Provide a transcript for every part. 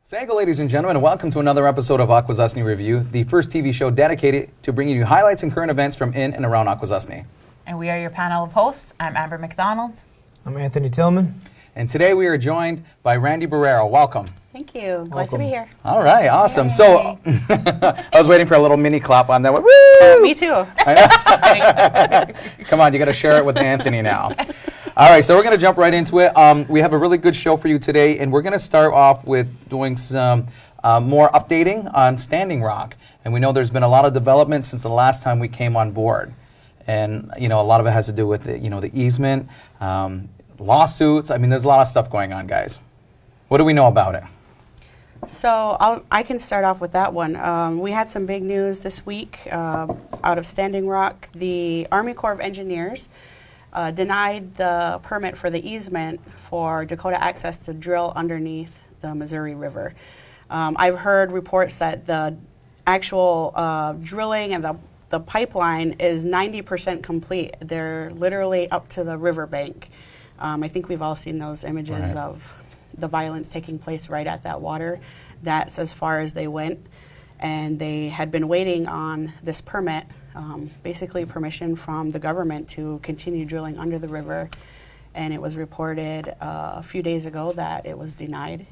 Sago, ladies and gentlemen, and welcome to another episode of Akwesasne Review, the first TV show dedicated to bringing you highlights and current events from in and around Akwesasne. And we are your panel of hosts. I'm Amber McDonald. I'm Anthony Tillman. And today we are joined by Randy Barrero. Welcome. Thank you. Glad to be here. All right, awesome. Yay. So, I was waiting for a little mini clap on that one. Woo! Me too. Come on, you got to share it with Anthony now. All right, so we're going to jump right into it. We have a really good show for you today, and we're going to start off with doing some more updating on Standing Rock. And we know there's been a lot of development since the last time we came on board. And, you know, a lot of it has to do with, the easement, lawsuits. I mean, there's a lot of stuff going on, guys. What do we know about it? So I can start off with that one. We had some big news this week out of Standing Rock. The Army Corps of Engineers denied the permit for the easement for Dakota Access to drill underneath the Missouri River. I've heard reports that the actual drilling and the pipeline is 90% complete. They're literally up to the riverbank. I think we've all seen those images of the violence taking place right at that water. That's as far as they went. And they had been waiting on this permit, basically permission from the government to continue drilling under the river. And it was reported a few days ago that it was denied.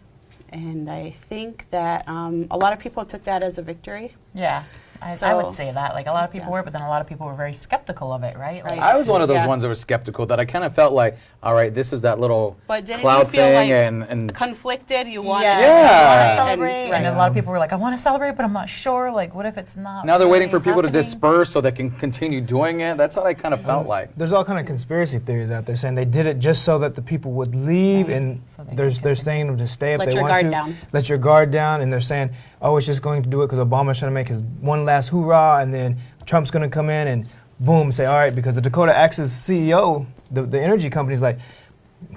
And I think that a lot of people took that as a victory. Yeah, I would say that. Like, a lot of people were, but then a lot of people were very skeptical of it, right? Like, I was one of those ones that was skeptical, that I kind of felt like, all right, this is that little But didn't cloud you feel thing, like and conflicted? You wanted yeah, to Yeah. celebrate. Right. And a lot of people were like, I want to celebrate, but I'm not sure. Like, what if it's not now they're waiting for really people to happening? disperse so they can continue doing it. That's what I kind of felt like. There's all kind of conspiracy theories out there saying they did it just so that the people would leave, Right. and So they they're can saying them to stay if Let they your want guard to. down. Let your guard down, and they're saying, oh, it's just going to do it because Obama's trying to make his one last hoorah, and then Trump's going to come in and boom, say, all right, because the Dakota Access CEO, the energy company's like,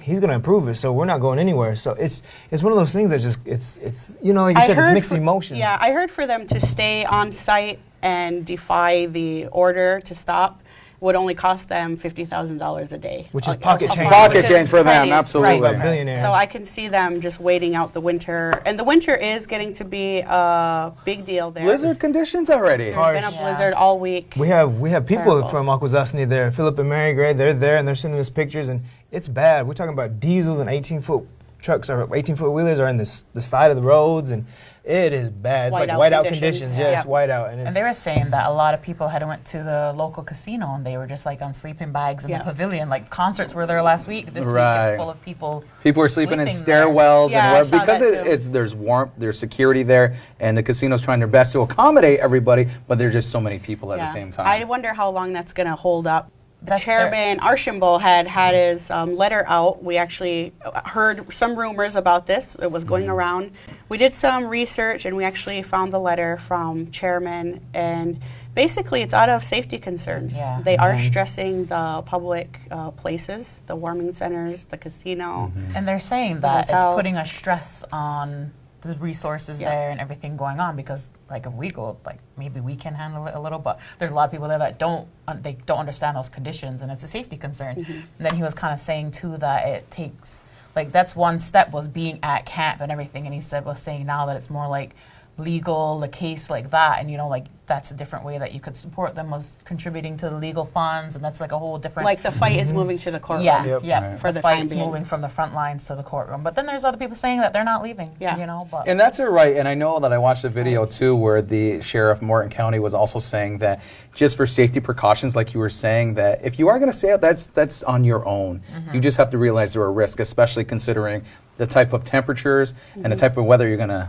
he's going to improve it, so we're not going anywhere. So it's one of those things that just it's like you said, it's mixed emotions. Yeah, I heard for them to stay on site and defy the order to stop would only cost them $50,000 a day. Which is pocket change. Pocket Which change is for them, pennies, absolutely. right. Like billionaires. So I can see them just waiting out the winter. And the winter is getting to be a big deal there. Blizzard conditions already. There's been a Yeah. blizzard all week. We have people Terrible. from Akwesasne there, Philip and Mary Gray. They're there and they're sending us pictures, and it's bad. We're talking about diesels and 18-foot trucks or 18-foot wheelers are in the side of the roads, and it is bad. It's like whiteout conditions. Yeah. Yes, whiteout, and it's And they were saying that a lot of people had went to the local casino and they were just like on sleeping bags in Yeah. the pavilion. Like, concerts were there last week. This week Right. it's full of people. People are sleeping in sleeping there. stairwells Yeah, I and where, saw because that too. there's warmth, there's security there, and the casino's trying their best to accommodate everybody, but there's just so many people at the same time. I wonder how long that's going to hold up. The That's chairman Archambault had his letter out. We actually heard some rumors about this. It was going around. We did some research, and we actually found the letter from chairman, and basically it's out of safety concerns. Yeah. They are stressing the public places, the warming centers, the casino. And they're saying that it's hotel. putting a stress on the resources Yeah. there and everything going on, because like if we go, like maybe we can handle it a little, but there's a lot of people there that don't understand those conditions, and it's a safety concern. And then he was kind of saying too that it takes, like, that's one step was being at camp and everything, and he was saying now that it's more like legal, a case like that, and like that's a different way that you could support them, was contributing to the legal funds, and that's like a whole different, Like the fight is moving to the courtroom. yeah, Yep. yeah, For the the time fight's being. moving from the front lines to the courtroom. But then there's other people saying that they're not leaving. Yeah. But And that's right. And I know that I watched a video too where the sheriff of Morton County was also saying that just for safety precautions, like you were saying, that if you are going to stay out, that's on your own. You just have to realize there are risks, especially considering the type of temperatures and the type of weather you're going to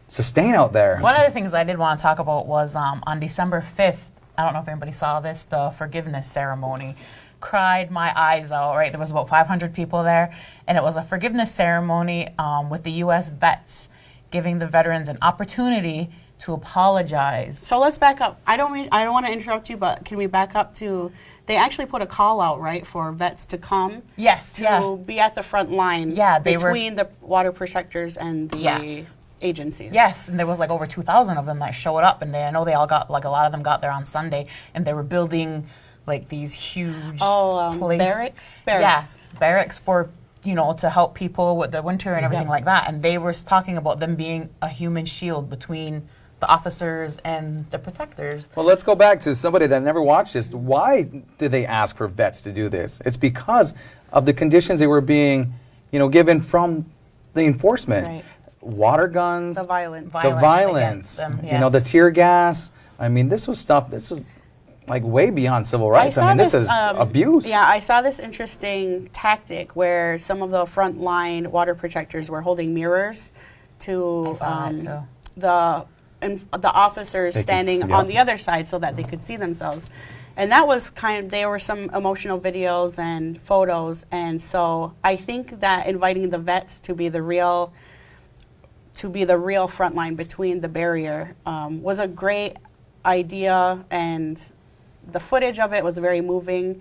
sustain out there. one of the things I did want to talk about was on December 5th, I don't know if anybody saw this, the forgiveness ceremony. Cried my eyes out, right? There was about 500 people there, and it was a forgiveness ceremony with the U.S. vets, giving the veterans an opportunity to apologize. So let's back up. I don't want to interrupt you, but can we back up to? They actually put a call out, right, for vets to come. Yes, To yeah. be at the front line. Yeah, they were- between the water protectors and the Yeah. agencies. Yes, and there was like over 2,000 of them that showed up, and I know they all got, like, a lot of them got there on Sunday, and they were building like these huge barracks? Yeah, barracks for you know, to help people with the winter and everything like that. And they were talking about them being a human shield between the officers and the protectors. Well, let's go back to somebody that never watched this. Why did they ask for vets to do this? It's because of the conditions they were being, you know, given from the enforcement. Right. Water guns, The violence. the violence, against them, you know, the yes. tear gas. I mean, this was like way beyond civil rights. I mean, this is abuse. Yeah, I saw this interesting tactic where some of the frontline water protectors were holding mirrors to I saw that too. the officers They could- standing yeah. on the other side so that they could see themselves. And that was there were some emotional videos and photos. And so I think that inviting the vets to be the real front line between the barrier was a great idea, and the footage of it was very moving.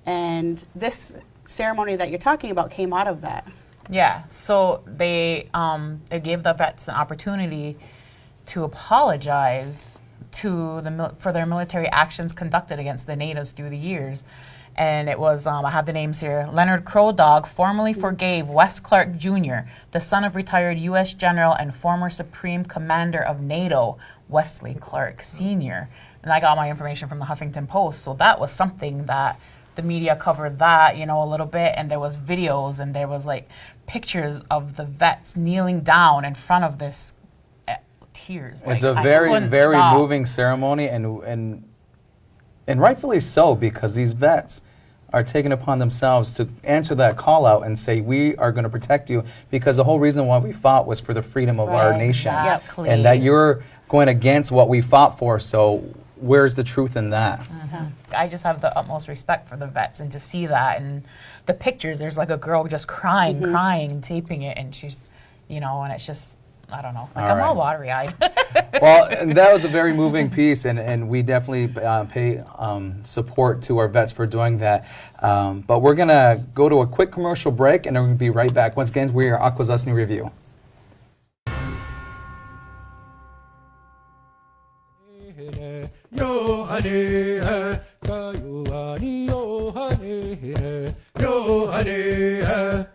And this ceremony that you're talking about came out of that. Yeah, so they gave the vets an opportunity to apologize for their military actions conducted against the natives through the years. And it was, I have the names here, Leonard Crow Dog formally forgave Wes Clark Jr., the son of retired U.S. General and former Supreme Commander of NATO, Wesley Clark Sr. And I got my information from the Huffington Post, so that was something that the media covered that, you know, a little bit, and there was videos and there was like pictures of the vets kneeling down in front of this tears. It's Like, a I very, couldn't very stop. moving ceremony, and rightfully so, because these vets are taking upon themselves to answer that call out and say, we are going to protect you, because the whole reason why we fought was for the freedom of our Right, nation. exactly. And that you're going against what we fought for, so where's the truth in that? I just have the utmost respect for the vets, and to see that and the pictures, there's like a girl just crying, crying, taping it, and she's, you know, and it's just, I don't know, like All I'm right. all watery-eyed. Well, and that was a very moving piece, and we definitely pay support to our vets for doing that. But we're going to go to a quick commercial break, and then we're going to be right back. Once again, we are Akwesasne Review. Yo honey, yo honey, yo honey, yo honey.